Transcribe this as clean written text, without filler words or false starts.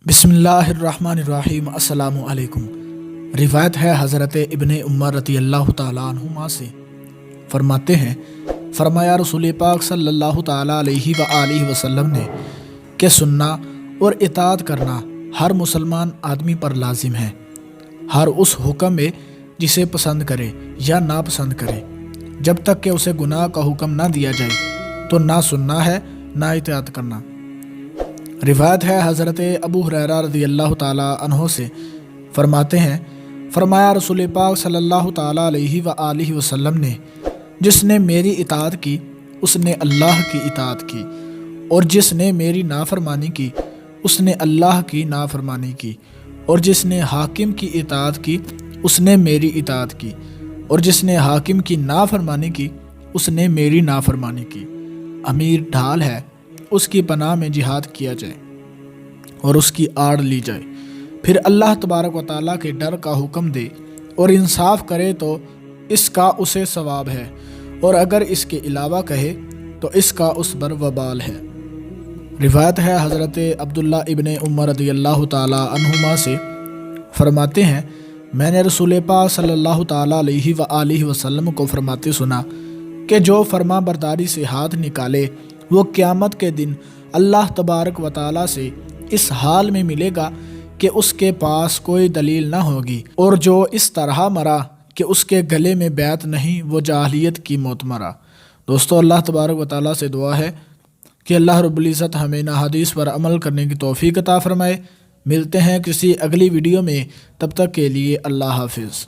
بسم اللہ الرحمن الرحیم۔ السلام علیکم۔ روایت ہے حضرت ابن عمر رضی اللہ تعالیٰ عنہما سے، فرماتے ہیں فرمایا رسول پاک صلی اللہ تعالیٰ علیہ وآلہ وسلم نے کہ سننا اور اطاعت کرنا ہر مسلمان آدمی پر لازم ہے، ہر اس حکم میں جسے پسند کرے یا ناپسند کرے، جب تک کہ اسے گناہ کا حکم نہ دیا جائے تو نہ سننا ہے نہ اطاعت کرنا۔ روایت ہے حضرت ابو ہریرہ رضی اللہ تعالیٰ عنہ سے، فرماتے ہیں فرمایا رسول پاک صلی اللہ تعالیٰ علیہ وآلہ وسلم نے جس نے میری اطاعت کی اس نے اللہ کی اطاعت کی، اور جس نے میری نافرمانی کی اس نے اللہ کی نافرمانی کی، اور جس نے حاکم کی اطاعت کی اس نے میری اطاعت کی، اور جس نے حاکم کی نافرمانی کی اس نے میری نافرمانی کی۔ امیر ڈھال ہے، اس کی پناہ میں جہاد کیا جائے اور اس کی آڑ لی جائے، پھر اللہ تبارک و تعالیٰ کے ڈر کا حکم دے اور انصاف کرے تو اس کا اسے ثواب ہے، اور اگر اس کے علاوہ کہے تو اس کا اس پر وبال ہے۔ روایت ہے حضرت عبداللہ ابن عمر رضی اللہ تعالیٰ عنہما سے، فرماتے ہیں میں نے رسول پاک صلی اللہ تعالیٰ علیہ وآلہ وسلم کو فرماتے سنا کہ جو فرما برداری سے ہاتھ نکالے وہ قیامت کے دن اللہ تبارک و تعالیٰ سے اس حال میں ملے گا کہ اس کے پاس کوئی دلیل نہ ہوگی، اور جو اس طرح مرا کہ اس کے گلے میں بیعت نہیں وہ جاہلیت کی موت مرا۔ دوستو، اللہ تبارک و تعالیٰ سے دعا ہے کہ اللہ رب العزت ہمیں ان احادیث پر عمل کرنے کی توفیق عطا فرمائے۔ ملتے ہیں کسی اگلی ویڈیو میں، تب تک کے لیے اللہ حافظ۔